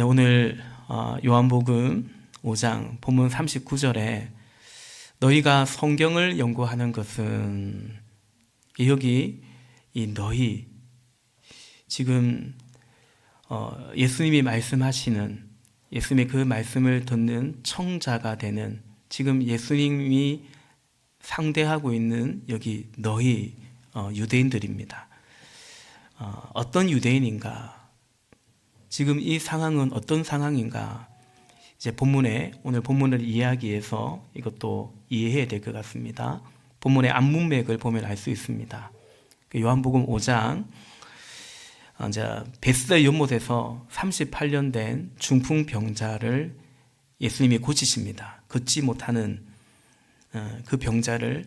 네, 오늘 요한복음 5장 본문 39절에 너희가 성경을 연구하는 것은, 여기 이 너희, 지금 예수님이 말씀하시는, 예수님의 그 말씀을 듣는 청자가 되는, 지금 예수님이 상대하고 있는 여기 너희 유대인들입니다. 어떤 유대인인가? 지금 이 상황은 어떤 상황인가? 이제 오늘 본문을 이야기해서 이것도 이해해야 될 것 같습니다. 본문의 앞문맥을 보면 알 수 있습니다. 요한복음 5장, 이제 벳스다 연못에서 38년 된 중풍병자를 예수님이 고치십니다. 걷지 못하는 그 병자를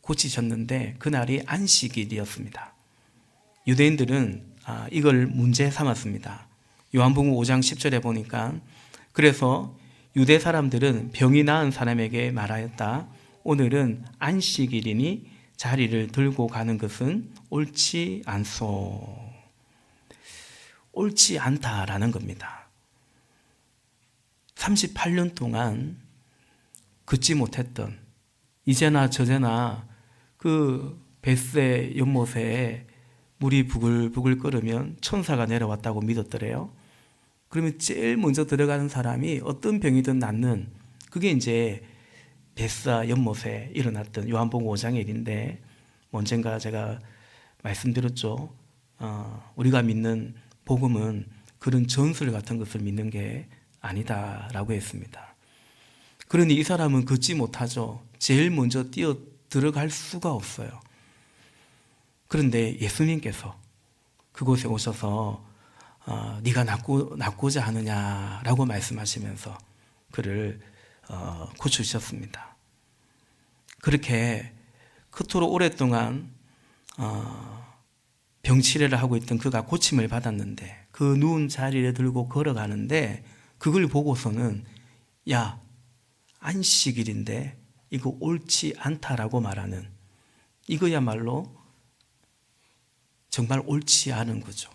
고치셨는데 그날이 안식일이었습니다. 유대인들은 이걸 문제 삼았습니다. 요한복음 5장 10절에 보니까, 그래서 유대 사람들은 병이 나은 사람에게 말하였다. 오늘은 안식일이니 자리를 들고 가는 것은 옳지 않소. 옳지 않다라는 겁니다. 38년 동안 걷지 못했던, 이제나 저제나 그 벳의 연못에 물이 부글부글 끓으면 천사가 내려왔다고 믿었더래요. 그러면 제일 먼저 들어가는 사람이 어떤 병이든 낫는, 그게 이제 벳사 연못에 일어났던 요한복음 5장의 일인데, 언젠가 제가 말씀드렸죠. 우리가 믿는 복음은 그런 전술 같은 것을 믿는 게 아니다라고 했습니다. 그러니 이 사람은 걷지 못하죠. 제일 먼저 뛰어 들어갈 수가 없어요. 그런데 예수님께서 그곳에 오셔서 네가 낫고자 하느냐라고 말씀하시면서 그를 고쳐주셨습니다. 그렇게 그토록 오랫동안 병치레를 하고 있던 그가 고침을 받았는데, 그 누운 자리를 들고 걸어가는데 그걸 보고서는 야, 안식일인데 이거 옳지 않다라고 말하는, 이거야말로 정말 옳지 않은 거죠.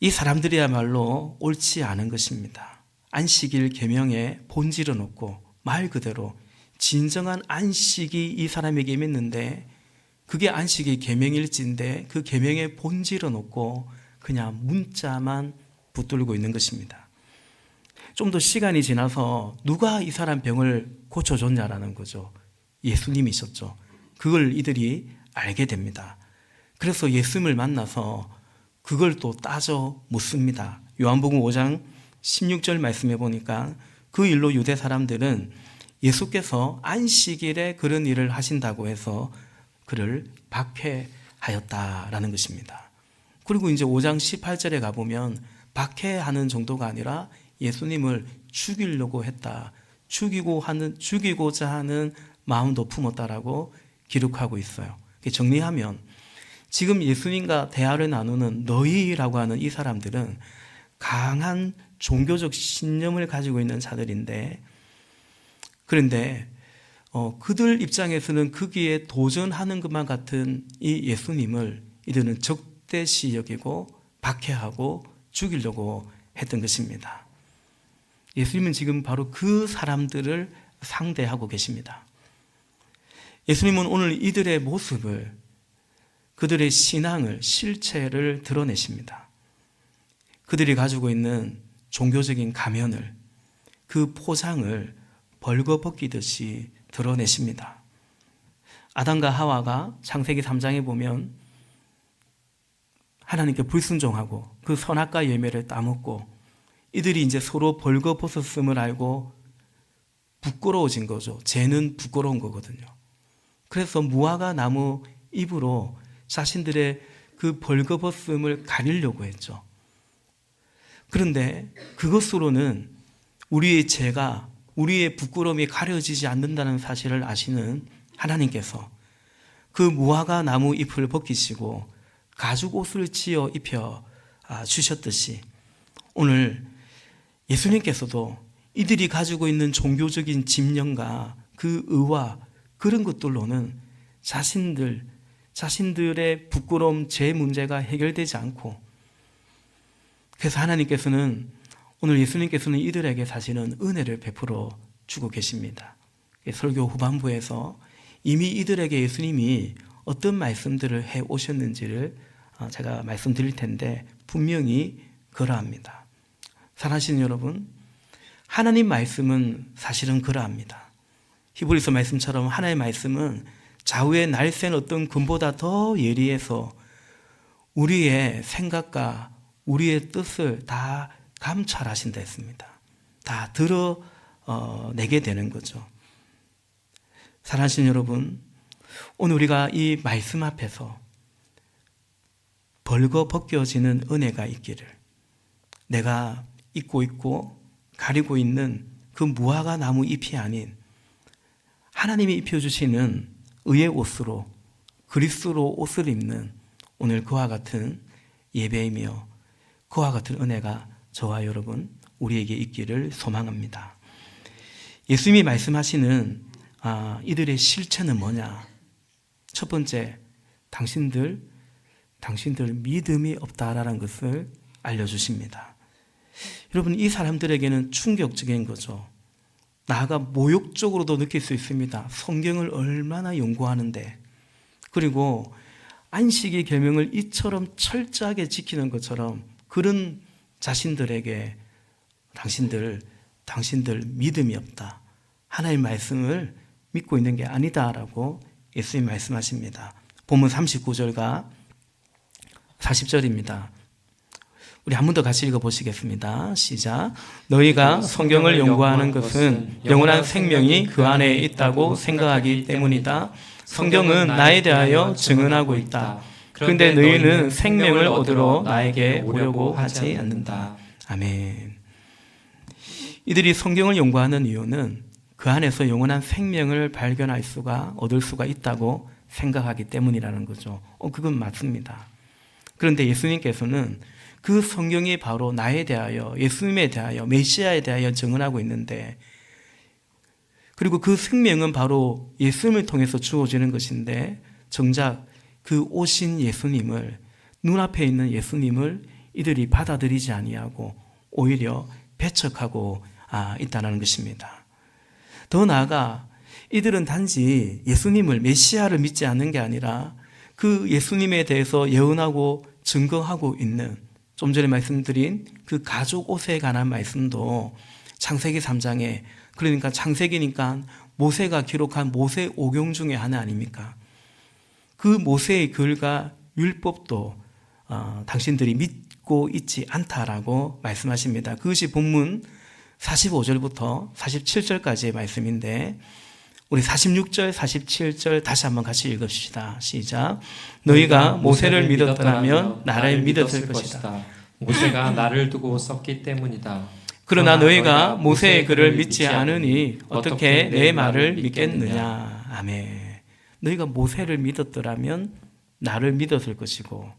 이 사람들이야말로 옳지 않은 것입니다. 안식일 계명의 본질은 없고, 말 그대로 진정한 안식이 이 사람에게 있는데 그게 안식이 계명일지인데 그 계명의 본질은 없고 그냥 문자만 붙들고 있는 것입니다. 좀 더 시간이 지나서 누가 이 사람 병을 고쳐줬냐라는 거죠. 예수님이셨죠. 그걸 이들이 알게 됩니다. 그래서 예수님을 만나서 그걸 또 따져 묻습니다. 요한복음 5장 16절 말씀해 보니까 그 일로 유대 사람들은 예수께서 안식일에 그런 일을 하신다고 해서 그를 박해하였다라는 것입니다. 그리고 이제 5장 18절에 가보면 박해하는 정도가 아니라 예수님을 죽이려고 했다. 죽이고자 하는 마음도 품었다라고 기록하고 있어요. 정리하면 지금 예수님과 대화를 나누는 너희라고 하는 이 사람들은 강한 종교적 신념을 가지고 있는 자들인데, 그런데 그들 입장에서는 거기에 도전하는 것만 같은 이 예수님을 이들은 적대시 여기고 박해하고 죽이려고 했던 것입니다. 예수님은 지금 바로 그 사람들을 상대하고 계십니다. 예수님은 오늘 이들의 모습을, 그들의 신앙을, 실체를 드러내십니다. 그들이 가지고 있는 종교적인 가면을, 그 포장을 벌거벗기듯이 드러내십니다. 아담과 하와가 창세기 3장에 보면 하나님께 불순종하고 그 선악과 열매를 따먹고 이들이 이제 서로 벌거벗었음을 알고 부끄러워진 거죠. 죄는 부끄러운 거거든요. 그래서 무화과 나무 잎으로 자신들의 그 벌거벗음을 가리려고 했죠. 그런데 그것으로는 우리의 죄가, 우리의 부끄러움이 가려지지 않는다는 사실을 아시는 하나님께서 그 무화과 나무 잎을 벗기시고 가죽 옷을 지어 입혀 주셨듯이, 오늘 예수님께서도 이들이 가지고 있는 종교적인 집념과 그 의와 그런 것들로는 자신들의 부끄러움, 죄 문제가 해결되지 않고 그래서 하나님께서는 오늘 예수님께서는 이들에게 사실은 은혜를 베풀어 주고 계십니다. 설교 후반부에서 이미 이들에게 예수님이 어떤 말씀들을 해 오셨는지를 제가 말씀드릴 텐데 분명히 그러합니다. 사랑하시는 여러분, 하나님 말씀은 사실은 그러합니다. 히브리서 말씀처럼 하나님의 말씀은 좌우에 날쌘 어떤 금보다 더 예리해서 우리의 생각과 우리의 뜻을 다 감찰하신다 했습니다. 다 드러내게 되는 거죠. 사랑하시는 여러분, 오늘 우리가 이 말씀 앞에서 벌거벗겨지는 은혜가 있기를, 내가 입고 있고 가리고 있는 그 무화과 나무 잎이 아닌 하나님이 입혀주시는 의의 옷으로, 그리스도로 옷을 입는 오늘 그와 같은 예배이며 그와 같은 은혜가 저와 여러분 우리에게 있기를 소망합니다. 예수님이 말씀하시는 이들의 실체는 뭐냐? 첫 번째, 당신들 믿음이 없다라는 것을 알려주십니다. 여러분, 이 사람들에게는 충격적인 거죠. 나아가 모욕적으로도 느낄 수 있습니다. 성경을 얼마나 연구하는데, 그리고 안식의 계명을 이처럼 철저하게 지키는 것처럼 그런 자신들에게 당신들 믿음이 없다, 하나님의 말씀을 믿고 있는 게 아니다라고 예수님 말씀하십니다. 본문 39절과 40절입니다. 우리 한 번 더 같이 읽어보시겠습니다. 시작. 너희가 성경을 연구하는 것은 영원한 생명이 그 안에 있다고 생각하기 때문이다. 성경은 나에 대하여 증언하고 있다. 그런데 너희는 생명을 얻으러 나에게 오려고 하지 않는다. 아멘. 이들이 성경을 연구하는 이유는 그 안에서 영원한 생명을 발견할 수가, 얻을 수가 있다고 생각하기 때문이라는 거죠. 그건 맞습니다. 그런데 예수님께서는 그 성경이 바로 나에 대하여, 예수님에 대하여, 메시아에 대하여 증언하고 있는데, 그리고 그 생명은 바로 예수님을 통해서 주어지는 것인데, 정작 그 오신 예수님을, 눈앞에 있는 예수님을 이들이 받아들이지 아니하고 오히려 배척하고 있다는 것입니다. 더 나아가 이들은 단지 예수님을, 메시아를 믿지 않는 게 아니라 그 예수님에 대해서 예언하고 증거하고 있는, 좀 전에 말씀드린 그 가죽 옷에 관한 말씀도 창세기 3장에, 그러니까 창세기니까 모세가 기록한 모세 오경 중에 하나 아닙니까? 그 모세의 글과 율법도 당신들이 믿고 있지 않다라고 말씀하십니다. 그것이 본문 45절부터 47절까지의 말씀인데, 우리 46절, 47절 다시 한번 같이 읽읍시다. 시작. 너희가 모세를 믿었더라면 나를 믿었을 것이다. 모세가 나를 두고 썼기 때문이다. 그러나 너희가 모세의 글을 믿지 않으니 어떻게 내 말을 믿겠느냐. 아멘. 너희가 모세를 믿었더라면 나를 믿었을 것이고,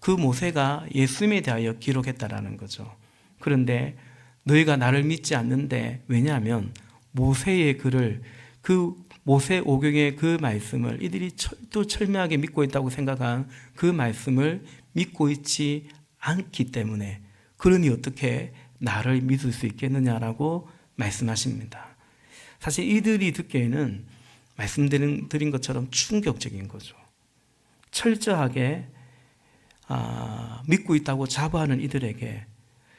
그 모세가 예수님에 대하여 기록했다라는 거죠. 그런데 너희가 나를 믿지 않는데, 왜냐하면 모세의 글을, 그 모세 오경의 그 말씀을 이들이 철두철미하게 믿고 있다고 생각한 그 말씀을 믿고 있지 않기 때문에, 그러니 어떻게 나를 믿을 수 있겠느냐라고 말씀하십니다. 사실 이들이 듣기에는 말씀드린 것처럼 충격적인 거죠. 철저하게 믿고 있다고 자부하는 이들에게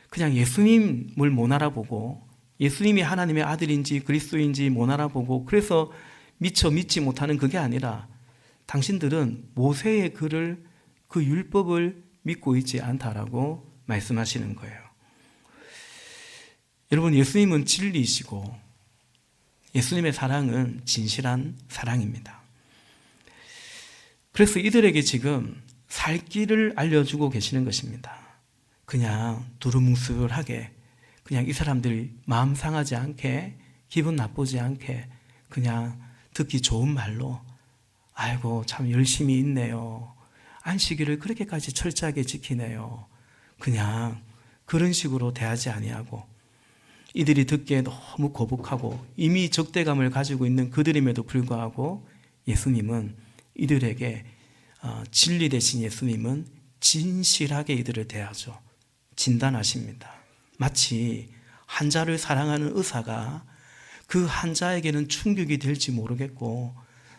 그냥 예수님을 못 알아보고, 예수님이 하나님의 아들인지 그리스도인지 못 알아보고, 그래서 미처 믿지 못하는 그게 아니라 당신들은 모세의 글을, 그 율법을 믿고 있지 않다라고 말씀하시는 거예요. 여러분, 예수님은 진리이시고 예수님의 사랑은 진실한 사랑입니다. 그래서 이들에게 지금 살 길을 알려주고 계시는 것입니다. 그냥 두루뭉술하게, 그냥 이 사람들이 마음 상하지 않게, 기분 나쁘지 않게, 그냥 듣기 좋은 말로, 아이고 참 열심히 있네요, 안식일을 그렇게까지 철저하게 지키네요, 그냥 그런 식으로 대하지 아니하고, 이들이 듣기에 너무 거북하고 이미 적대감을 가지고 있는 그들임에도 불구하고 예수님은 이들에게, 진리 대신 예수님은 진실하게 이들을 대하죠. 진단하십니다. 마치 환자를 사랑하는 의사가 그 환자에게는 충격이 될지 모르겠고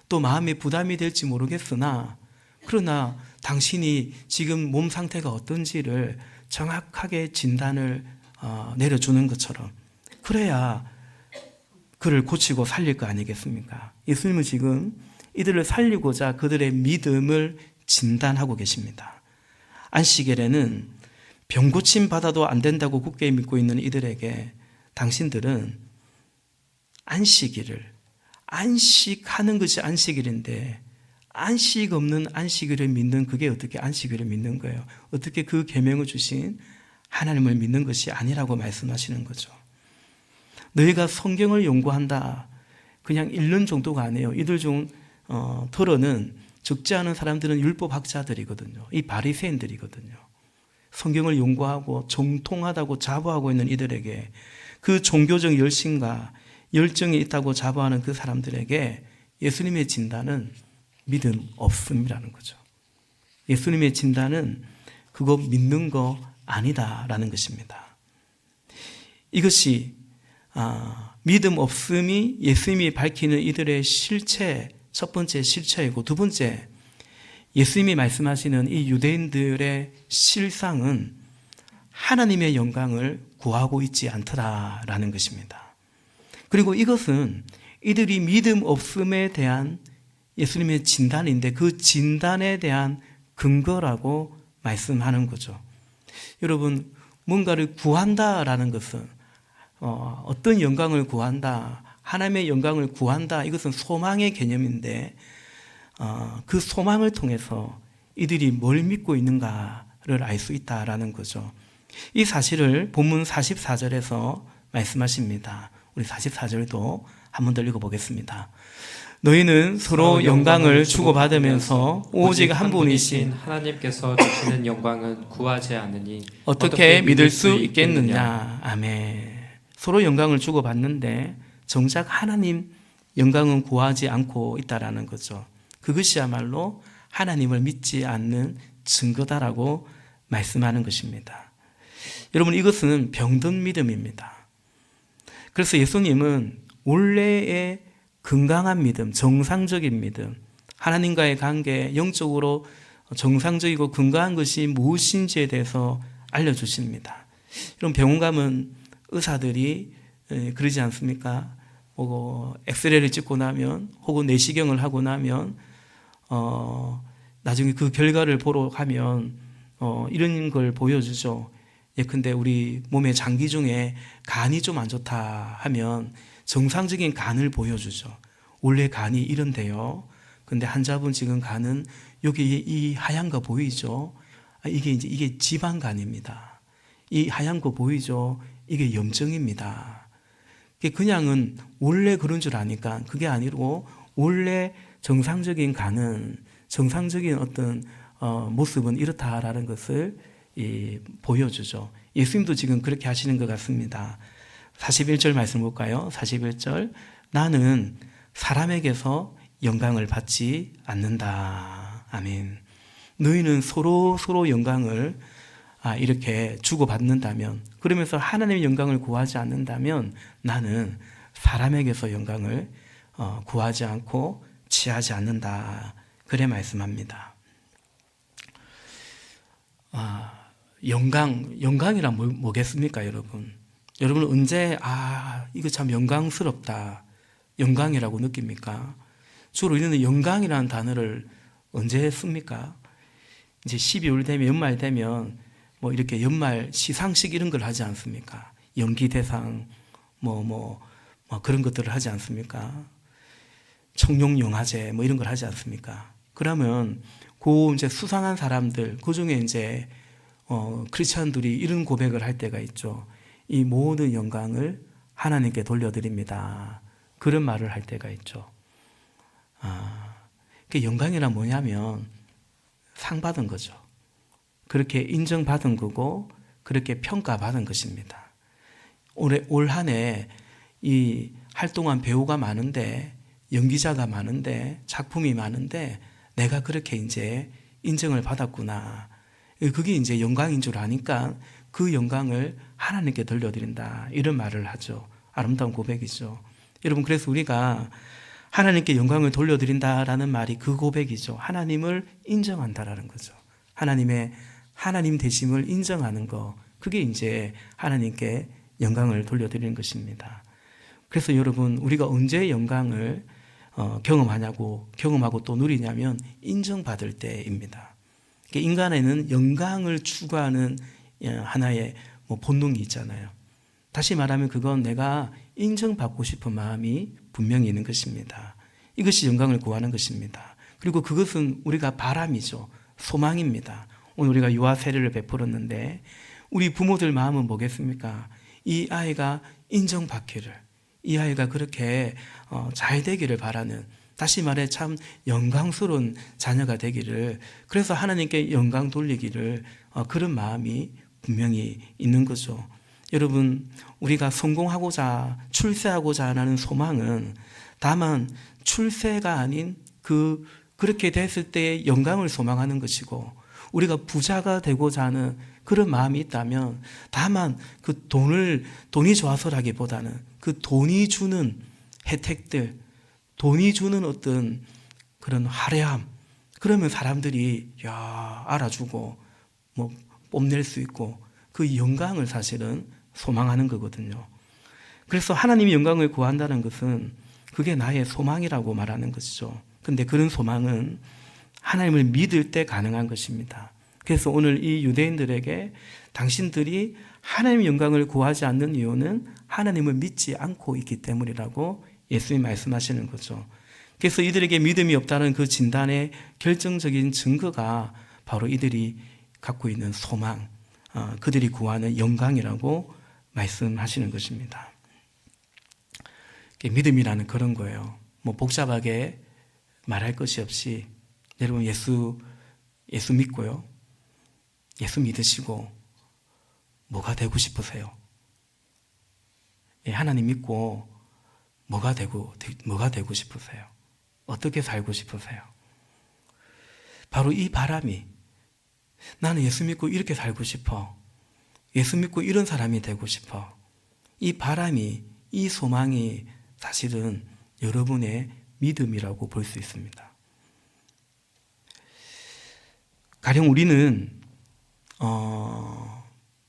또 마음의 부담이 될지 모르겠으나 그러나 당신이 지금 몸 상태가 어떤지를 정확하게 진단을 내려주는 것처럼 그래야 그를 고치고 살릴 거 아니겠습니까? 예수님은 지금 이들을 살리고자 그들의 믿음을 진단하고 계십니다. 안식일에는 병 고침 받아도 안 된다고 굳게 믿고 있는 이들에게 당신들은 안식일을 안식하는 것이 안식일인데 안식 없는 안식일을 믿는 그게 어떻게 안식일을 믿는 거예요? 어떻게 그 계명을 주신 하나님을 믿는 것이 아니라고 말씀하시는 거죠. 너희가 성경을 연구한다. 그냥 읽는 정도가 아니에요. 이들 중 들어는 적지 않은 사람들은 율법학자들이거든요. 이 바리새인들이거든요. 성경을 연구하고 정통하다고 자부하고 있는 이들에게 그 종교적 열심과 열정이 있다고 자부하는 그 사람들에게 예수님의 진단은 믿음 없음이라는 거죠. 예수님의 진단은 그거 믿는 거 아니다라는 것입니다. 이것이 믿음 없음이 예수님이 밝히는 이들의 실체, 첫 번째 실체이고 두 번째 예수님이 말씀하시는 이 유대인들의 실상은 하나님의 영광을 구하고 있지 않더라라는 것입니다. 그리고 이것은 이들이 믿음 없음에 대한 예수님의 진단인데 그 진단에 대한 근거라고 말씀하는 거죠. 여러분, 뭔가를 구한다라는 것은 어떤 영광을 구한다, 하나님의 영광을 구한다, 이것은 소망의 개념인데 그 소망을 통해서 이들이 뭘 믿고 있는가를 알 수 있다라는 거죠. 이 사실을 본문 44절에서 말씀하십니다. 우리 44절도 한 번 더 읽어보겠습니다. 너희는 서로 영광을 주고받으면서 오직 한 분이신 하나님께서 주시는 영광은 구하지 않으니 어떻게 믿을 수 있겠느냐. 아멘. 서로 영광을 주고받는데 정작 하나님 영광은 구하지 않고 있다라는 거죠. 그것이야말로 하나님을 믿지 않는 증거다라고 말씀하는 것입니다. 여러분, 이것은 병든 믿음입니다. 그래서 예수님은 원래의 건강한 믿음, 정상적인 믿음, 하나님과의 관계, 영적으로 정상적이고 건강한 것이 무엇인지에 대해서 알려주십니다. 여러분, 병원 가면 의사들이 그러지 않습니까? 엑스레이를 찍고 나면 혹은 내시경을 하고 나면 나중에 그 결과를 보러 가면 이런 걸 보여주죠. 예컨대 우리 몸의 장기 중에 간이 좀 안 좋다 하면 정상적인 간을 보여주죠. 원래 간이 이런데요. 근데 환자분 지금 간은 여기 이 하얀 거 보이죠? 이게 지방간입니다. 이 하얀 거 보이죠? 이게 염증입니다. 그냥은 원래 그런 줄 아니까 그게 아니고 원래 정상적인 간은 정상적인 어떤 모습은 이렇다라는 것을 보여주죠. 예수님도 지금 그렇게 하시는 것 같습니다. 41절 말씀 볼까요? 41절 나는 사람에게서 영광을 받지 않는다. 아멘. 너희는 서로 영광을 이렇게 주고받는다면, 그러면서 하나님의 영광을 구하지 않는다면 나는 사람에게서 영광을 구하지 않고 취하지 않는다. 그래 말씀합니다. 영광이란 뭐겠습니까, 여러분? 여러분은 언제 이거 참 영광스럽다, 영광이라고 느낍니까? 주로 우리는 영광이라는 단어를 언제 씁니까? 이제 12월 되면, 연말 되면 뭐 이렇게 연말 시상식 이런 걸 하지 않습니까? 연기대상 그런 것들을 하지 않습니까? 청룡영화제 이런 걸 하지 않습니까? 그러면 그 이제 수상한 사람들, 그 중에 이제 크리스천들이 이런 고백을 할 때가 있죠. 이 모든 영광을 하나님께 돌려드립니다. 그런 말을 할 때가 있죠. 그 영광이란 뭐냐면 상 받은 거죠. 그렇게 인정받은 거고 그렇게 평가받은 것입니다. 올 한 해 이 활동한 배우가 많은데, 연기자가 많은데, 작품이 많은데 내가 그렇게 이제 인정을 받았구나. 그게 이제 영광인 줄 아니까 그 영광을 하나님께 돌려드린다. 이런 말을 하죠. 아름다운 고백이죠. 여러분, 그래서 우리가 하나님께 영광을 돌려드린다라는 말이 그 고백이죠. 하나님을 인정한다라는 거죠. 하나님의 하나님 되심을 인정하는 거, 그게 이제 하나님께 영광을 돌려드리는 것입니다. 그래서 여러분, 우리가 언제 영광을 경험하고 또 누리냐면 인정받을 때입니다. 인간에는 영광을 추구하는 하나의 본능이 있잖아요. 다시 말하면 그건 내가 인정받고 싶은 마음이 분명히 있는 것입니다. 이것이 영광을 구하는 것입니다. 그리고 그것은 우리가 바람이죠. 소망입니다. 오늘 우리가 유아 세례를 베풀었는데 우리 부모들 마음은 뭐겠습니까? 이 아이가 인정받기를, 이 아이가 그렇게 잘 되기를 바라는, 다시 말해 참 영광스러운 자녀가 되기를, 그래서 하나님께 영광 돌리기를, 그런 마음이 분명히 있는 거죠. 여러분, 우리가 성공하고자 출세하고자 하는 소망은 다만 출세가 아닌 그렇게 됐을 때의 영광을 소망하는 것이고, 우리가 부자가 되고자 하는 그런 마음이 있다면 다만 그 돈이 좋아서라기보다는 그 돈이 주는 혜택들, 돈이 주는 어떤 그런 화려함, 그러면 사람들이 알아주고 뭐 뽐낼 수 있고 그 영광을 사실은 소망하는 거거든요. 그래서 하나님의 영광을 구한다는 것은 그게 나의 소망이라고 말하는 것이죠. 근데 그런 소망은 하나님을 믿을 때 가능한 것입니다. 그래서 오늘 이 유대인들에게 당신들이 하나님의 영광을 구하지 않는 이유는 하나님을 믿지 않고 있기 때문이라고 예수님이 말씀하시는 거죠. 그래서 이들에게 믿음이 없다는 그 진단의 결정적인 증거가 바로 이들이 갖고 있는 소망, 그들이 구하는 영광이라고 말씀하시는 것입니다. 믿음이라는 그런 거예요. 뭐 복잡하게 말할 것이 없이 여러분 예수 믿고요. 예수 믿으시고 뭐가 되고 싶으세요? 하나님 믿고 뭐가 되고 싶으세요? 어떻게 살고 싶으세요? 바로 이 바람이, 나는 예수 믿고 이렇게 살고 싶어. 예수 믿고 이런 사람이 되고 싶어. 이 바람이, 이 소망이 사실은 여러분의 믿음이라고 볼 수 있습니다. 가령 우리는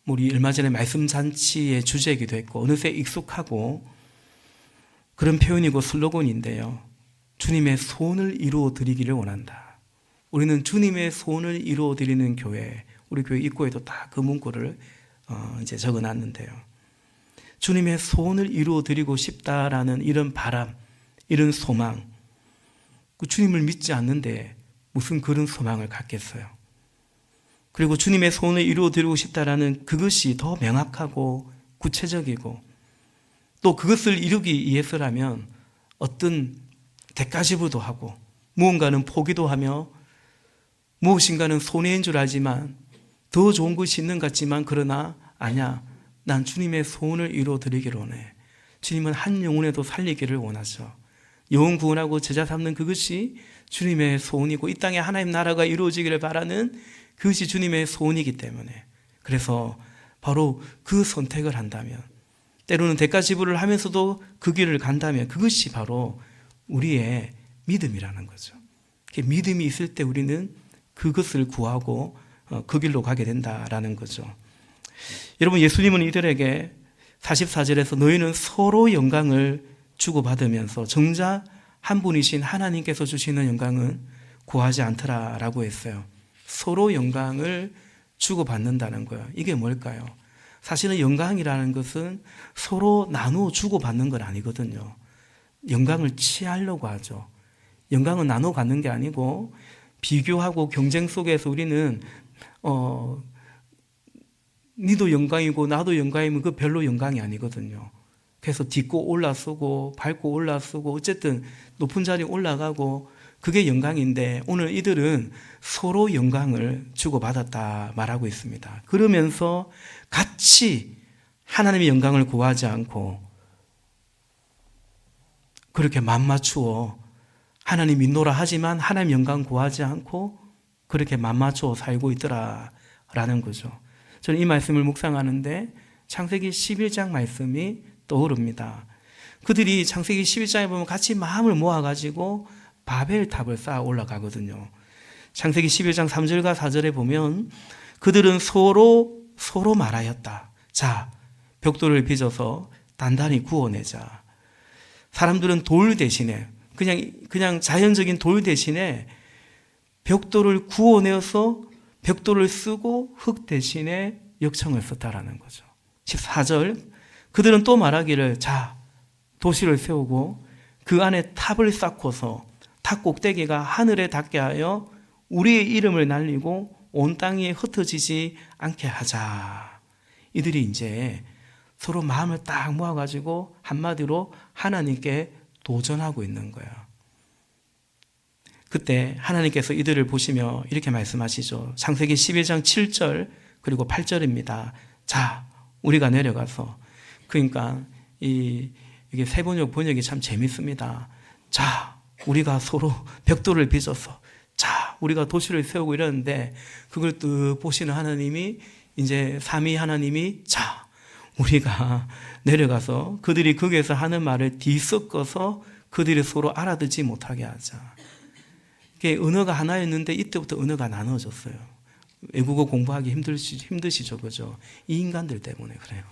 우리 얼마 전에 말씀 잔치의 주제이기도 했고 어느새 익숙하고 그런 표현이고 슬로건인데요. 주님의 소원을 이루어 드리기를 원한다. 우리는 주님의 소원을 이루어 드리는 교회, 우리 교회 입구에도 다 그 문구를 이제 적어놨는데요. 주님의 소원을 이루어 드리고 싶다라는 이런 바람, 이런 소망, 그 주님을 믿지 않는데 무슨 그런 소망을 갖겠어요? 그리고 주님의 소원을 이루어 드리고 싶다라는 그것이 더 명확하고 구체적이고 또 그것을 이루기 위해서라면 어떤 대가지불도 하고 무언가는 포기도 하며 무엇인가는 손해인 줄 알지만 더 좋은 것이 있는 것 같지만 그러나 아니야, 난 주님의 소원을 이루어 드리기를 원해. 주님은 한 영혼에도 살리기를 원하죠. 영혼 구원하고 제자 삼는 그것이 주님의 소원이고 이 땅에 하나님 나라가 이루어지기를 바라는 그것이 주님의 소원이기 때문에, 그래서 바로 그 선택을 한다면, 때로는 대가지불을 하면서도 그 길을 간다면 그것이 바로 우리의 믿음이라는 거죠. 믿음이 있을 때 우리는 그것을 구하고 그 길로 가게 된다라는 거죠. 여러분, 예수님은 이들에게 44절에서 너희는 서로 영광을 주고받으면서 정작 한 분이신 하나님께서 주시는 영광은 구하지 않더라라고 했어요. 서로 영광을 주고받는다는 거예요. 이게 뭘까요? 사실은 영광이라는 것은 서로 나누어 주고받는 건 아니거든요. 영광을 취하려고 하죠. 영광은 나눠 갖는 게 아니고 비교하고 경쟁 속에서 우리는 니도 영광이고 나도 영광이면 그 별로 영광이 아니거든요. 그래서 딛고 올라서고 밟고 올라서고 어쨌든 높은 자리에 올라가고 그게 영광인데 오늘 이들은 서로 영광을 주고받았다 말하고 있습니다. 그러면서 같이 하나님의 영광을 구하지 않고 그렇게 맘맞추어 하나님 인노라 하지만 하나님 영광 구하지 않고 그렇게 맘맞추어 살고 있더라라는 거죠. 저는 이 말씀을 묵상하는데 창세기 11장 말씀이 떠오릅니다. 그들이 창세기 11장에 보면 같이 마음을 모아가지고 바벨탑을 쌓아 올라가거든요. 창세기 11장 3절과 4절에 보면 그들은 서로 말하였다. 자, 벽돌을 빚어서 단단히 구워내자. 사람들은 돌 대신에 그냥 자연적인 돌 대신에 벽돌을 구워내어서 벽돌을 쓰고 흙 대신에 역청을 썼다라는 거죠. 14절 그들은 또 말하기를 자, 도시를 세우고 그 안에 탑을 쌓고서 탑 꼭대기가 하늘에 닿게 하여 우리의 이름을 날리고 온 땅에 흩어지지 않게 하자. 이들이 이제 서로 마음을 딱 모아가지고 한마디로 하나님께 도전하고 있는 거예요. 그때 하나님께서 이들을 보시며 이렇게 말씀하시죠. 창세기 11장 7절 그리고 8절입니다. 자, 우리가 내려가서, 그러니까 이게 번역이 참 재밌습니다. 자, 우리가 서로 벽돌을 빚어서 자, 우리가 도시를 세우고 이러는데 그걸 또 보시는 하나님이 이제 삼위 하나님이 자, 우리가 내려가서 그들이 거기에서 하는 말을 뒤섞어서 그들이 서로 알아듣지 못하게 하자. 이게 언어가 하나였는데 이때부터 언어가 나눠졌어요. 외국어 공부하기 힘드시죠, 그죠? 이 인간들 때문에 그래요.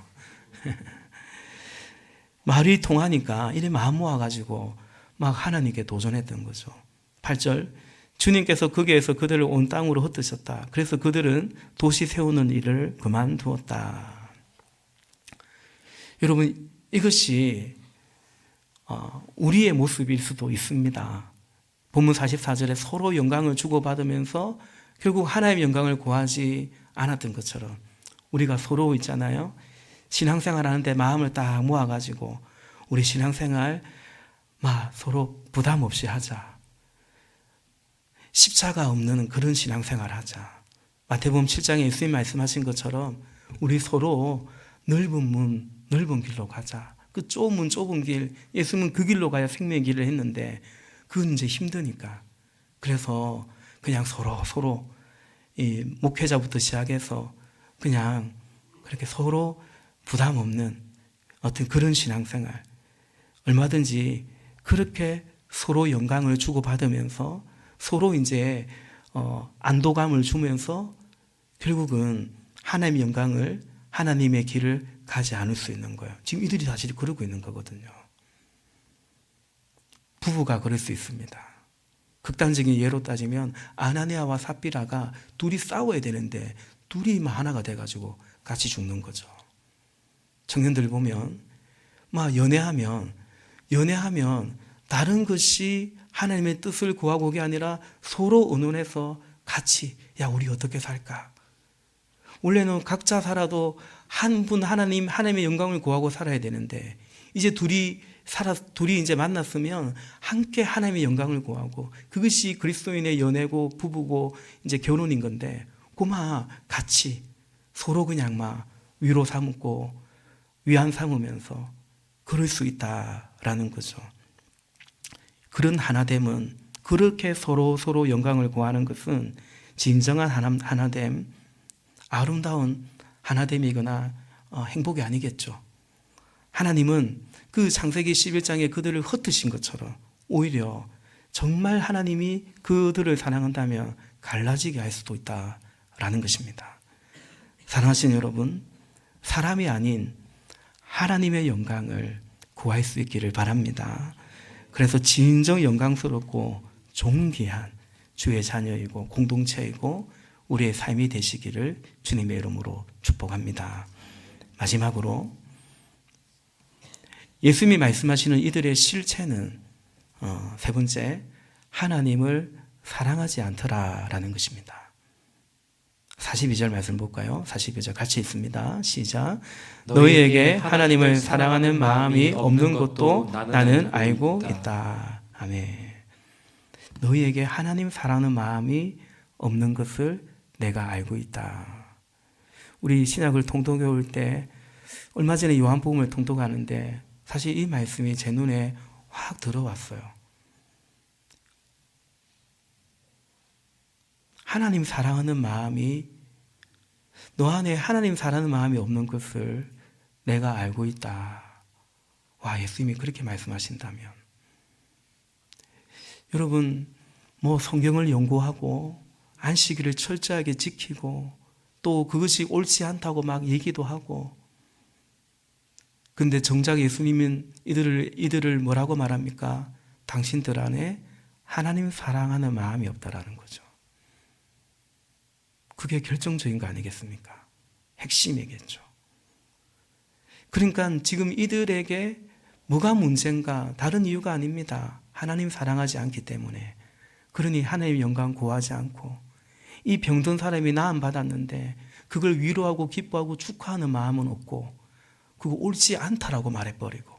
말이 통하니까 이래 마음 모아가지고 막 하나님께 도전했던 거죠. 8절 주님께서 거기에서 그들을 온 땅으로 흩으셨다. 그래서 그들은 도시 세우는 일을 그만두었다. 여러분, 이것이 우리의 모습일 수도 있습니다. 본문 44절에 서로 영광을 주고받으면서 결국 하나님의 영광을 구하지 않았던 것처럼 우리가 서로 있잖아요. 신앙생활 하는데 마음을 딱 모아가지고 우리 신앙생활 서로 부담 없이 하자. 십자가 없는 그런 신앙생활 하자. 마태복음 7장에 예수님 말씀하신 것처럼 우리 서로 넓은 문, 넓은 길로 가자. 그 좁은 문, 좁은 길, 예수님은 그 길로 가야 생명의 길을 했는데 그건 이제 힘드니까. 그래서 그냥 서로 이 목회자부터 시작해서 그냥 그렇게 서로 부담 없는 어떤 그런 신앙생활, 얼마든지 그렇게 서로 영광을 주고받으면서 서로 이제 안도감을 주면서 결국은 하나님의 영광을, 하나님의 길을 가지 않을 수 있는 거예요. 지금 이들이 사실 그러고 있는 거거든요. 부부가 그럴 수 있습니다. 극단적인 예로 따지면 아나니아와 삽비라가 둘이 싸워야 되는데 둘이 하나가 돼가지고 같이 죽는 거죠. 청년들 보면 연애하면 다른 것이 하나님의 뜻을 구하고 그게 아니라 서로 의논해서 같이 우리 어떻게 살까? 원래는 각자 살아도 한 분 하나님의 영광을 구하고 살아야 되는데 이제 둘이 이제 만났으면 함께 하나님의 영광을 구하고 그것이 그리스도인의 연애고 부부고 이제 결혼인 건데 같이 서로 그냥 위로 삼고 위안 삼으면서 그럴 수 있다라는 거죠. 그런 하나됨은, 그렇게 서로 영광을 구하는 것은 진정한 하나됨, 아름다운 하나됨이거나 행복이 아니겠죠. 하나님은 그 창세기 11장에 그들을 흩으신 것처럼 오히려 정말 하나님이 그들을 사랑한다면 갈라지게 할 수도 있다라는 것입니다. 사랑하시는 여러분, 사람이 아닌 하나님의 영광을 구할 수 있기를 바랍니다. 그래서 진정 영광스럽고 존귀한 주의 자녀이고 공동체이고 우리의 삶이 되시기를 주님의 이름으로 축복합니다. 마지막으로 예수님이 말씀하시는 이들의 실체는 세 번째, 하나님을 사랑하지 않더라라는 것입니다. 42절 말씀 볼까요? 42절 같이 읽습니다. 시작. 너희에게 하나님을 사랑하는 마음이 없는 것도 나는 알고 있다. 아멘. 너희에게 하나님 사랑하는 마음이 없는 것을 내가 알고 있다. 우리 신약을 통독해 올 때 얼마 전에 요한복음을 통독하는데 사실 이 말씀이 제 눈에 확 들어왔어요. 하나님 사랑하는 마음이 너 안에 하나님 사랑하는 마음이 없는 것을 내가 알고 있다. 와, 예수님이 그렇게 말씀하신다면 여러분, 성경을 연구하고 안식일을 철저하게 지키고 또 그것이 옳지 않다고 막 얘기도 하고, 근데 정작 예수님은 이들을 뭐라고 말합니까? 당신들 안에 하나님 사랑하는 마음이 없다라는 거죠. 그게 결정적인 거 아니겠습니까? 핵심이겠죠. 그러니까 지금 이들에게 뭐가 문제인가? 다른 이유가 아닙니다. 하나님 사랑하지 않기 때문에. 그러니 하나님의 영광 구하지 않고, 이 병든 사람이 나음 받았는데 그걸 위로하고 기뻐하고 축하하는 마음은 없고, 그거 옳지 않다라고 말해버리고,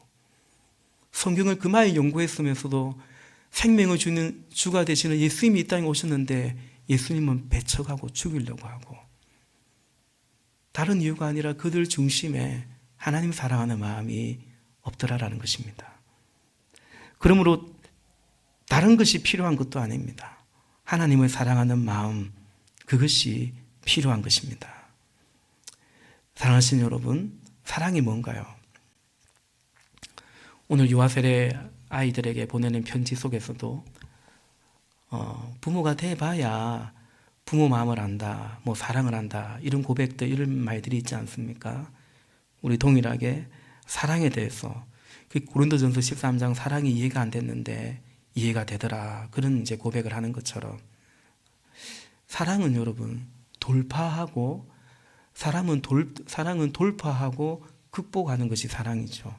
성경을 그마에 연구했으면서도 생명을 주는 주가 되시는 예수님이 이 땅에 오셨는데 예수님은 배척하고 죽이려고 하고, 다른 이유가 아니라 그들 중심에 하나님 사랑하는 마음이 없더라라는 것입니다. 그러므로 다른 것이 필요한 것도 아닙니다. 하나님을 사랑하는 마음, 그것이 필요한 것입니다. 사랑하시는 여러분, 사랑이 뭔가요? 오늘 유아세례 아이들에게 보내는 편지 속에서도 부모가 돼봐야 부모 마음을 안다, 사랑을 안다, 이런 고백들, 이런 말들이 있지 않습니까? 우리 동일하게 사랑에 대해서 고린도전서 13장 사랑이 이해가 안 됐는데 이해가 되더라, 그런 이제 고백을 하는 것처럼, 사랑은 여러분 돌파하고, 사랑은 돌파하고 극복하는 것이 사랑이죠.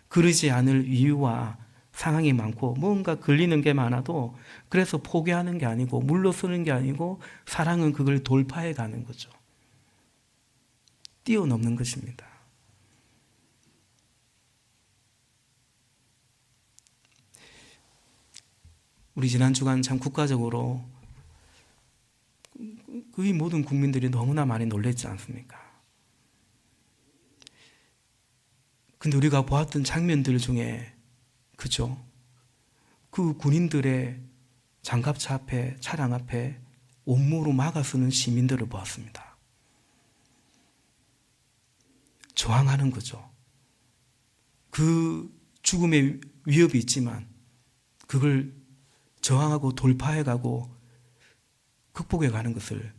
그러지 않을 이유와 상황이 많고 뭔가 걸리는 게 많아도 그래서 포기하는 게 아니고 물러서는 게 아니고, 사랑은 그걸 돌파해 가는 거죠. 뛰어넘는 것입니다. 우리 지난 주간 참 국가적으로 거의 모든 국민들이 너무나 많이 놀랬지 않습니까? 근데 우리가 보았던 장면들 중에, 그죠? 그 군인들의 장갑차 앞에, 차량 앞에 온몸으로 막아서는 시민들을 보았습니다. 저항하는 거죠. 그 죽음의 위협이 있지만 그걸 저항하고 돌파해가고 극복해가는 것을,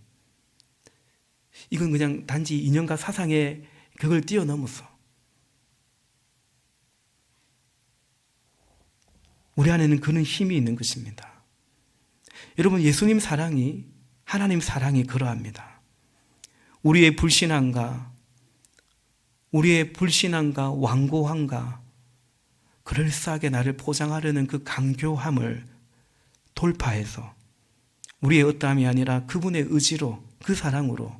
이건 그냥 단지 이념과 사상의 그걸 뛰어넘어서 우리 안에는 그런 힘이 있는 것입니다. 여러분, 예수님 사랑이, 하나님 사랑이 그러합니다. 우리의 불신앙과 완고함과 그럴싸하게 나를 포장하려는 그 강교함을 돌파해서 우리의 어떠함이 아니라 그분의 의지로, 그 사랑으로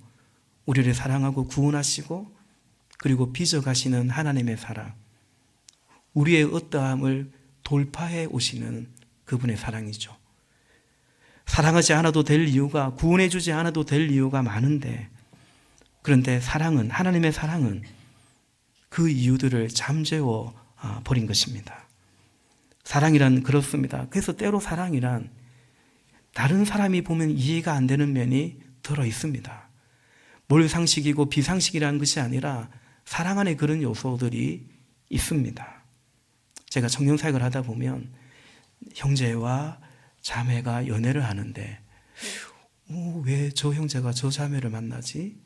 우리를 사랑하고 구원하시고, 그리고 빚어가시는 하나님의 사랑, 우리의 어떠함을 돌파해 오시는 그분의 사랑이죠. 사랑하지 않아도 될 이유가, 구원해 주지 않아도 될 이유가 많은데, 그런데 사랑은, 하나님의 사랑은 그 이유들을 잠재워 버린 것입니다. 사랑이란 그렇습니다. 그래서 때로 사랑이란 다른 사람이 보면 이해가 안 되는 면이 들어 있습니다. 몰상식이고 비상식이라는 것이 아니라 사랑 안에 그런 요소들이 있습니다. 제가 청년사역을 하다 보면 형제와 자매가 연애를 하는데, 왜 저 형제가 저 자매를 만나지?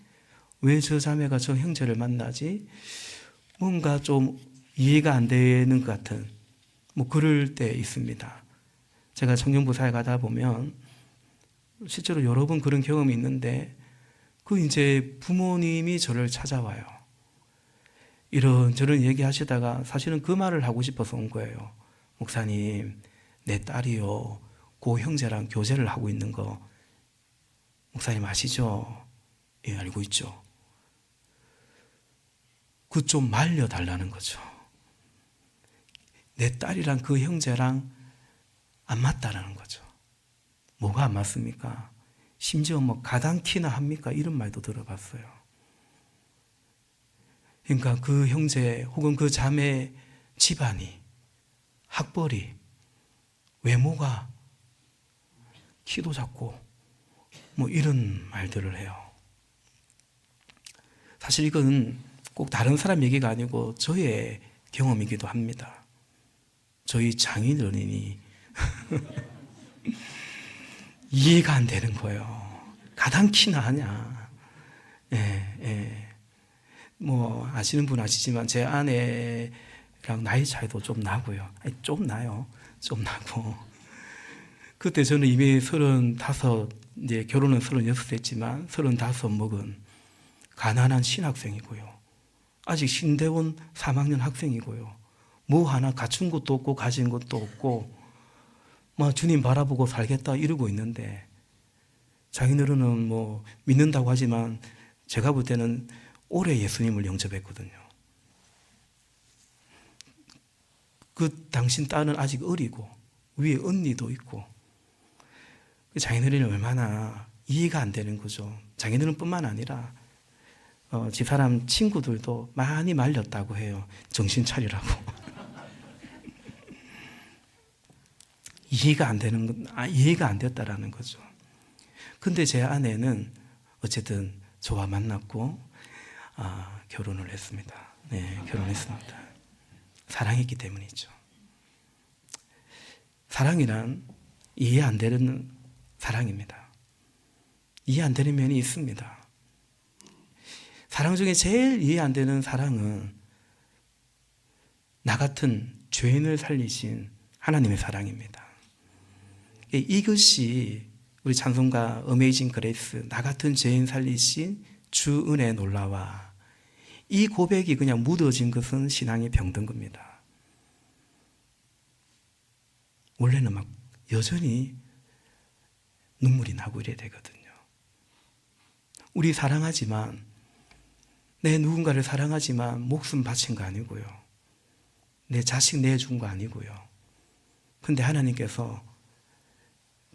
왜 저 자매가 저 형제를 만나지? 뭔가 좀 이해가 안 되는 것 같은, 그럴 때 있습니다. 제가 청년부 사역 하다 보면 실제로 여러 번 그런 경험이 있는데, 이제 부모님이 저를 찾아와요. 이런저런 얘기하시다가 사실은 그 말을 하고 싶어서 온 거예요. 목사님, 내 딸이요, 고 형제랑 교제를 하고 있는 거 목사님 아시죠? 예, 알고 있죠. 그 좀 말려달라는 거죠. 내 딸이랑 그 형제랑 안 맞다라는 거죠. 뭐가 안 맞습니까? 심지어 가당키나 합니까? 이런 말도 들어봤어요. 그러니까 그 형제 혹은 그 자매 집안이, 학벌이, 외모가, 키도 작고 이런 말들을 해요. 사실 이건 꼭 다른 사람 얘기가 아니고 저의 경험이기도 합니다. 저희 장인어른이 이해가 안 되는 거예요. 가당키나 하냐. 예, 예. 뭐 아시는 분 아시지만 제 아내랑 나이 차이도 좀 나고요. 아니, 좀 나요. 좀 나고. 그때 저는 이미 35, 이제 결혼은 36 했지만 35 먹은 가난한 신학생이고요. 아직 신대원 3학년 학생이고요. 뭐 하나 갖춘 것도 없고 가진 것도 없고 뭐 주님 바라보고 살겠다 이러고 있는데 장인어른은 뭐 믿는다고 하지만 제가 볼 때는 올해 예수님을 영접했거든요. 그 당신 딸은 아직 어리고 위에 언니도 있고 장인어른이 얼마나 이해가 안 되는 거죠. 장인어른뿐만 아니라 집사람 친구들도 많이 말렸다고 해요. 정신 차리라고. 이해가 안 되는 건, 이해가 안 됐다라는 거죠. 근데 제 아내는 어쨌든 저와 만났고 결혼을 했습니다. 네, 결혼했습니다. 사랑했기 때문이죠. 사랑이란 이해 안 되는 사랑입니다. 이해 안 되는 면이 있습니다. 사랑 중에 제일 이해 안 되는 사랑은 나 같은 죄인을 살리신 하나님의 사랑입니다. 이것이 우리 찬송가 어메이징 그레이스, 나 같은 죄인 살리신 주 은혜 놀라와, 이 고백이 그냥 묻어진 것은 신앙이 병든 겁니다. 원래는 막 여전히 눈물이 나고 이래야 되거든요. 우리 사랑하지만, 내 누군가를 사랑하지만 목숨 바친 거 아니고요. 내 자식 내준 거 아니고요. 근데 하나님께서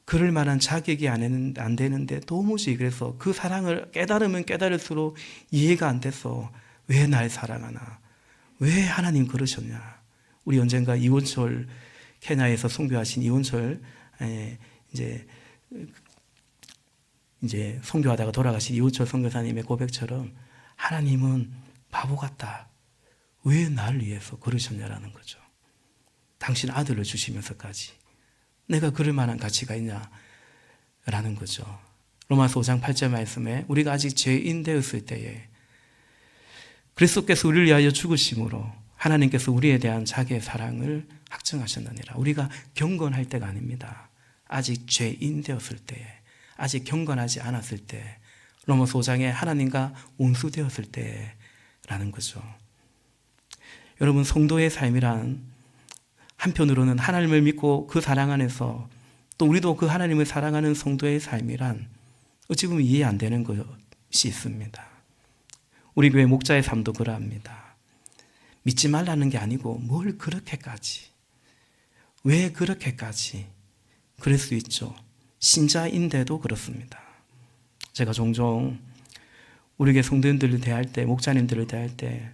그럴 만한 자격이 안 되는데 도무지 그래서 그 사랑을 깨달으면 깨달을수록 이해가 안 돼서 왜 날 사랑하나? 왜 하나님 그러셨냐? 우리 언젠가 이원철, 케냐에서 선교하신 이원철, 이제 선교하다가 돌아가신 이원철 선교사님의 고백처럼 하나님은 바보 같다. 왜 나를 위해서 그러셨냐라는 거죠. 당신 아들을 주시면서까지 내가 그럴 만한 가치가 있냐라는 거죠. 로마서 5장 8절 말씀에 우리가 아직 죄인 되었을 때에 그리스도께서 우리를 위하여 죽으심으로 하나님께서 우리에 대한 자기의 사랑을 확증하셨느니라. 우리가 경건할 때가 아닙니다. 아직 죄인 되었을 때에, 아직 경건하지 않았을 때, 로마서 5장에 하나님과 온수되었을 때라는 거죠. 여러분, 성도의 삶이란 한편으로는 하나님을 믿고 그 사랑 안에서 또 우리도 그 하나님을 사랑하는 성도의 삶이란 어찌 보면 이해 안 되는 것이 있습니다. 우리 교회 목자의 삶도 그러합니다. 믿지 말라는 게 아니고 뭘 그렇게까지, 왜 그렇게까지 그럴 수 있죠. 신자인데도 그렇습니다. 제가 종종 우리 교회 성도님들을 대할 때, 목자님들을 대할 때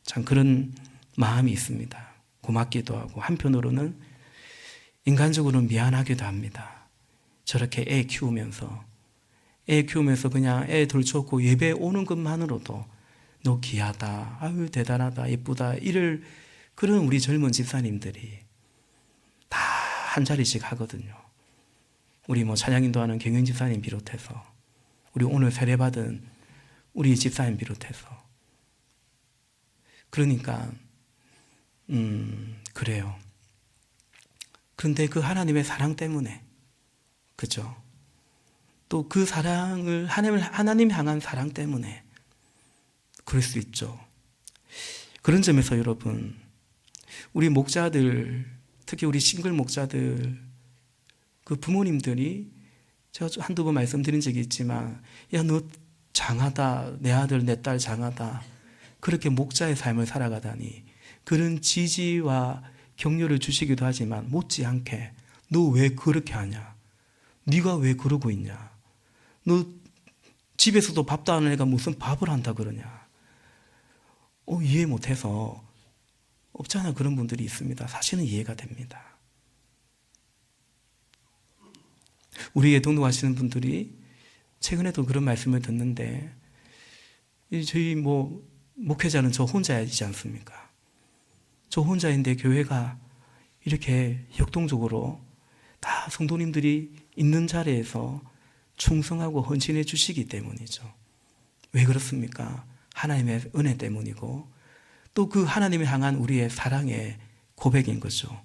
참 그런 마음이 있습니다. 고맙기도 하고 한편으로는 인간적으로는 미안하기도 합니다. 저렇게 애 키우면서 그냥 애 들쳐놓고 예배 오는 것만으로도 너 귀하다, 아유 대단하다, 예쁘다 이럴 그런 우리 젊은 집사님들이 다 한 자리씩 하거든요. 우리 뭐 찬양인도하는 경영 집사님 비롯해서, 우리 오늘 세례받은 우리 집사님 비롯해서. 그러니까 그래요. 그런데 그 하나님의 사랑 때문에, 그죠? 또 그 사랑을 하나님 향한 사랑 때문에 그럴 수 있죠. 그런 점에서 여러분, 우리 목자들, 특히 우리 싱글 목자들, 그 부모님들이 제가 한두 번 말씀드린 적이 있지만, 야, 너 장하다, 내 아들, 내 딸 장하다, 그렇게 목자의 삶을 살아가다니, 그런 지지와 격려를 주시기도 하지만 못지않게 너 왜 그렇게 하냐? 네가 왜 그러고 있냐? 너 집에서도 밥도 안 하는 애가 무슨 밥을 한다 그러냐? 이해 못해서 없잖아. 그런 분들이 있습니다. 사실은 이해가 됩니다. 우리에게 등록하시는 분들이 최근에도 그런 말씀을 듣는데, 저희 목회자는 저 혼자이지 않습니까? 저 혼자인데 교회가 이렇게 역동적으로 다 성도님들이 있는 자리에서 충성하고 헌신해 주시기 때문이죠. 왜 그렇습니까? 하나님의 은혜 때문이고 또 그 하나님을 향한 우리의 사랑의 고백인 거죠.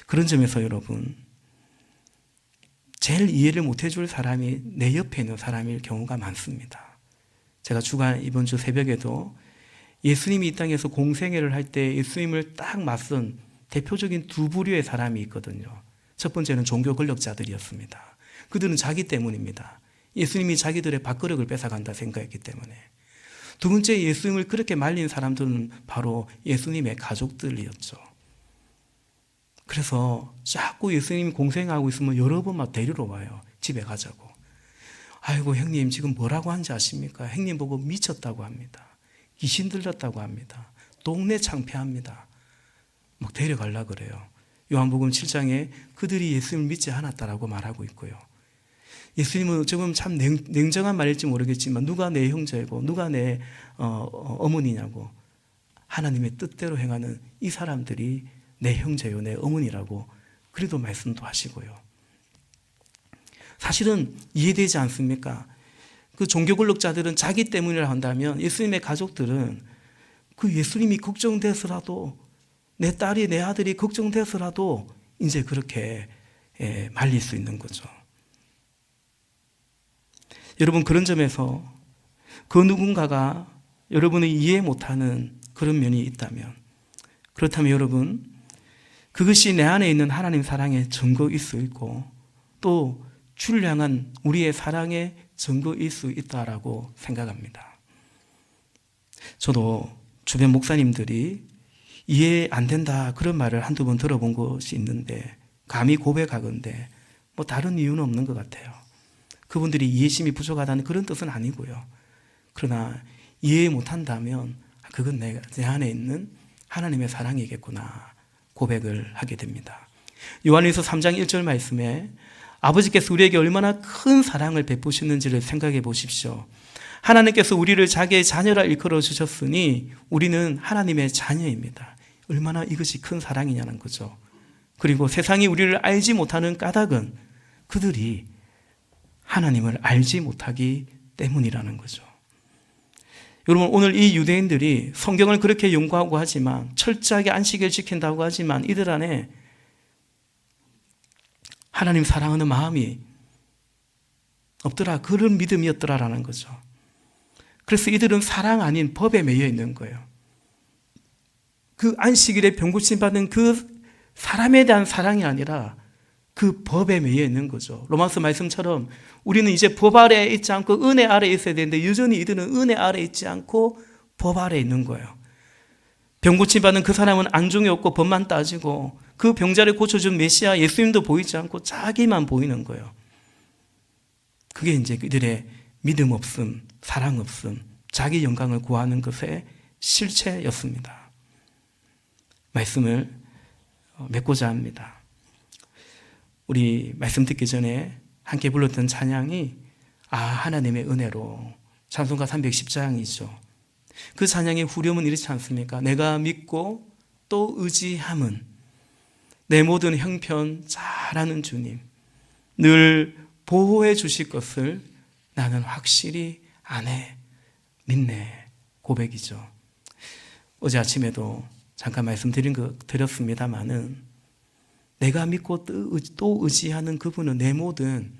그런 점에서 여러분, 제일 이해를 못 해줄 사람이 내 옆에 있는 사람일 경우가 많습니다. 제가 이번 주 새벽에도 예수님이 이 땅에서 공생애를 할 때 예수님을 딱 맞선 대표적인 두 부류의 사람이 있거든요. 첫 번째는 종교 권력자들이었습니다. 그들은 자기 때문입니다. 예수님이 자기들의 밥그릇을 뺏어간다 생각했기 때문에. 두 번째, 예수님을 그렇게 말린 사람들은 바로 예수님의 가족들이었죠. 그래서 자꾸 예수님이 공생하고 있으면 여러 번 막 데리러 와요. 집에 가자고. 아이고 형님 지금 뭐라고 하는지 아십니까? 형님 보고 미쳤다고 합니다. 귀신 들렸다고 합니다. 동네 창피합니다. 막 데려가려고 그래요. 요한복음 7장에 그들이 예수님을 믿지 않았다라고 말하고 있고요. 예수님은 지금 참 냉정한 말일지 모르겠지만 누가 내 형제고 누가 내 어머니냐고, 하나님의 뜻대로 행하는 이 사람들이 내 형제요 내 어머니라고 그래도 말씀도 하시고요. 사실은 이해되지 않습니까? 그 종교 권력자들은 자기 때문이라 한다면 예수님의 가족들은 그 예수님이 걱정돼서라도, 내 딸이 내 아들이 걱정돼서라도 이제 그렇게 말릴 수 있는 거죠. 여러분, 그런 점에서 그 누군가가 여러분이 이해 못하는 그런 면이 있다면, 그렇다면 여러분, 그것이 내 안에 있는 하나님 사랑의 증거일 수 있고 또 주를 향한 우리의 사랑의 증거일 수 있다라고 생각합니다. 저도 주변 목사님들이 이해 안 된다 그런 말을 한두 번 들어본 것이 있는데, 감히 고백하건대 다른 이유는 없는 것 같아요. 그분들이 이해심이 부족하다는 그런 뜻은 아니고요. 그러나 이해 못한다면 그건 내 안에 있는 하나님의 사랑이겠구나 고백을 하게 됩니다. 요한일서 3장 1절 말씀에 아버지께서 우리에게 얼마나 큰 사랑을 베푸시는지를 생각해 보십시오. 하나님께서 우리를 자기의 자녀라 일컬어 주셨으니 우리는 하나님의 자녀입니다. 얼마나 이것이 큰 사랑이냐는 거죠. 그리고 세상이 우리를 알지 못하는 까닭은 그들이 하나님을 알지 못하기 때문이라는 거죠. 여러분, 오늘 이 유대인들이 성경을 그렇게 연구하고 하지만, 철저하게 안식일을 지킨다고 하지만 이들 안에 하나님 사랑하는 마음이 없더라, 그런 믿음이었더라라는 거죠. 그래서 이들은 사랑 아닌 법에 매여 있는 거예요. 그 안식일에 병고침 받은 그 사람에 대한 사랑이 아니라 그 법에 매여 있는 거죠. 로마서 말씀처럼 우리는 이제 법 아래에 있지 않고 은혜 아래에 있어야 되는데 여전히 이들은 은혜 아래에 있지 않고 법 아래에 있는 거예요. 병고침 받은 그 사람은 안중이 없고 법만 따지고 그 병자를 고쳐준 메시아 예수님도 보이지 않고 자기만 보이는 거예요. 그게 이제 그들의 믿음 없음, 사랑 없음, 자기 영광을 구하는 것의 실체였습니다. 말씀을 맺고자 합니다. 우리 말씀 듣기 전에 함께 불렀던 찬양이 하나님의 은혜로, 찬송가 310장이죠. 그 찬양의 후렴은 이렇지 않습니까? 내가 믿고 또 의지함은 내 모든 형편 잘하는 주님, 늘 보호해 주실 것을 나는 확실히 아네, 믿네 고백이죠. 어제 아침에도 잠깐 말씀드렸습니다마는 내가 믿고 또 의지하는 그분은 내 모든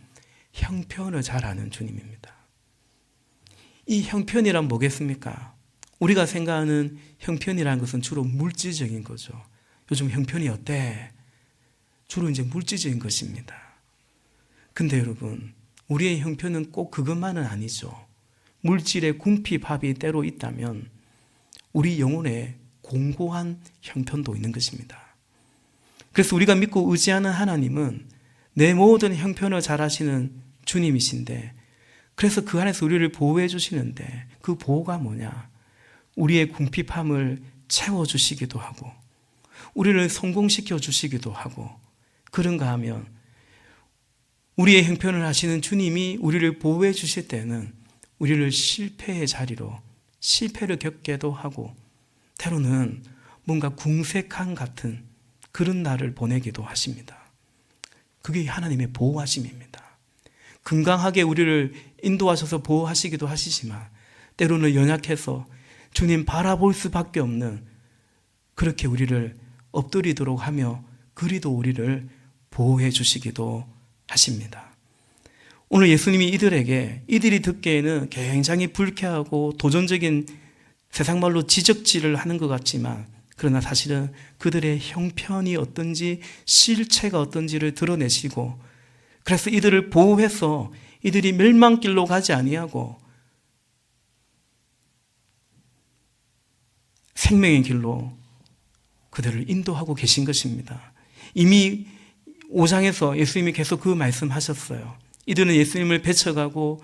형편을 잘 아는 주님입니다. 이 형편이란 뭐겠습니까? 우리가 생각하는 형편이라는 것은 주로 물질적인 거죠. 요즘 형편이 어때? 주로 이제 물질적인 것입니다. 근데 여러분, 우리의 형편은 꼭 그것만은 아니죠. 물질의 궁핍합이 때로 있다면 우리 영혼에 공고한 형편도 있는 것입니다. 그래서 우리가 믿고 의지하는 하나님은 내 모든 형편을 잘 아시는 주님이신데, 그래서 그 안에서 우리를 보호해 주시는데, 그 보호가 뭐냐? 우리의 궁핍함을 채워주시기도 하고 우리를 성공시켜 주시기도 하고, 그런가 하면 우리의 형편을 하시는 주님이 우리를 보호해 주실 때는 우리를 실패의 자리로 실패를 겪게도 하고 때로는 뭔가 궁색한 같은 그런 날을 보내기도 하십니다. 그게 하나님의 보호하심입니다. 건강하게 우리를 인도하셔서 보호하시기도 하시지만 때로는 연약해서 주님 바라볼 수밖에 없는 그렇게 우리를 엎드리도록 하며 그리도 우리를 보호해 주시기도 하십니다. 오늘 예수님이 이들이 듣기에는 굉장히 불쾌하고 도전적인 세상 말로 지적질을 하는 것 같지만 그러나 사실은 그들의 형편이 어떤지 실체가 어떤지를 드러내시고 그래서 이들을 보호해서 이들이 멸망길로 가지 아니하고 생명의 길로 그들을 인도하고 계신 것입니다. 이미 5장에서 예수님이 계속 그 말씀하셨어요. 이들은 예수님을 배척하고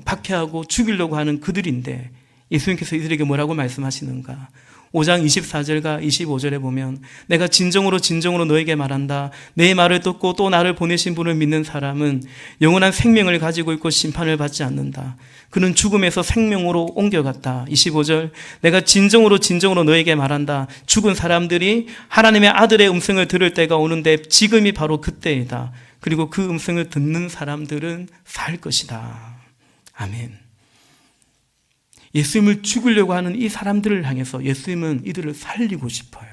박해하고 죽이려고 하는 그들인데 예수님께서 이들에게 뭐라고 말씀하시는가? 5장 24절과 25절에 보면 내가 진정으로 너에게 말한다. 내 말을 듣고 또 나를 보내신 분을 믿는 사람은 영원한 생명을 가지고 있고 심판을 받지 않는다. 그는 죽음에서 생명으로 옮겨갔다. 25절 내가 진정으로 너에게 말한다. 죽은 사람들이 하나님의 아들의 음성을 들을 때가 오는데 지금이 바로 그때이다. 그리고 그 음성을 듣는 사람들은 살 것이다. 아멘. 예수님을 죽이려고 하는 이 사람들을 향해서 예수님은 이들을 살리고 싶어요.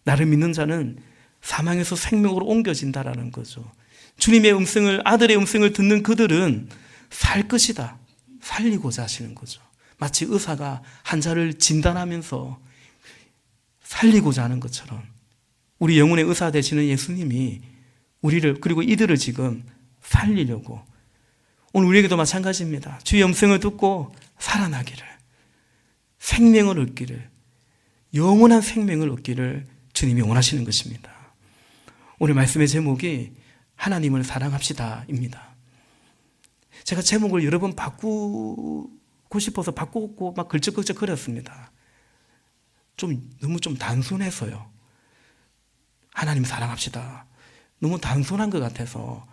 나를 믿는 자는 사망에서 생명으로 옮겨진다라는 거죠. 주님의 음성을, 아들의 음성을 듣는 그들은 살 것이다. 살리고자 하시는 거죠. 마치 의사가 환자를 진단하면서 살리고자 하는 것처럼 우리 영혼의 의사 되시는 예수님이 우리를, 그리고 이들을 지금 살리려고 오늘 우리에게도 마찬가지입니다. 주의 음성을 듣고 살아나기를, 생명을 얻기를, 영원한 생명을 얻기를 주님이 원하시는 것입니다. 오늘 말씀의 제목이 하나님을 사랑합시다입니다. 제가 제목을 여러 번 바꾸고 싶어서 바꾸고 막 걸쩍걸쩍 거렸습니다. 너무 단순해서요. 하나님 사랑합시다. 너무 단순한 것 같아서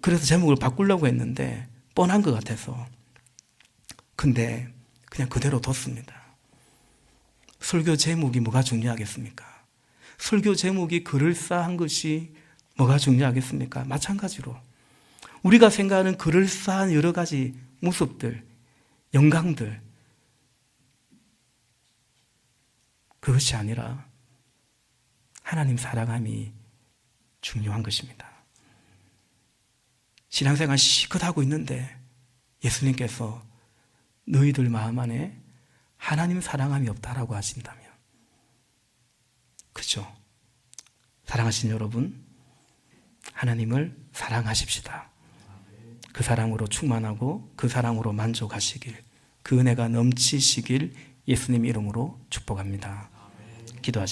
그래서 제목을 바꾸려고 했는데 뻔한 것 같아서 근데 그냥 그대로 뒀습니다. 설교 제목이 뭐가 중요하겠습니까? 설교 제목이 그럴싸한 것이 뭐가 중요하겠습니까? 마찬가지로 우리가 생각하는 그럴싸한 여러 가지 모습들, 영광들 그것이 아니라 하나님 사랑함이 중요한 것입니다. 신앙생활 실컷 하고 있는데 예수님께서 너희들 마음 안에 하나님 사랑함이 없다라고 하신다면 그렇죠? 사랑하신 여러분, 하나님을 사랑하십시다. 그 사랑으로 충만하고 그 사랑으로 만족하시길, 그 은혜가 넘치시길 예수님 이름으로 축복합니다. 기도하시겠습니다.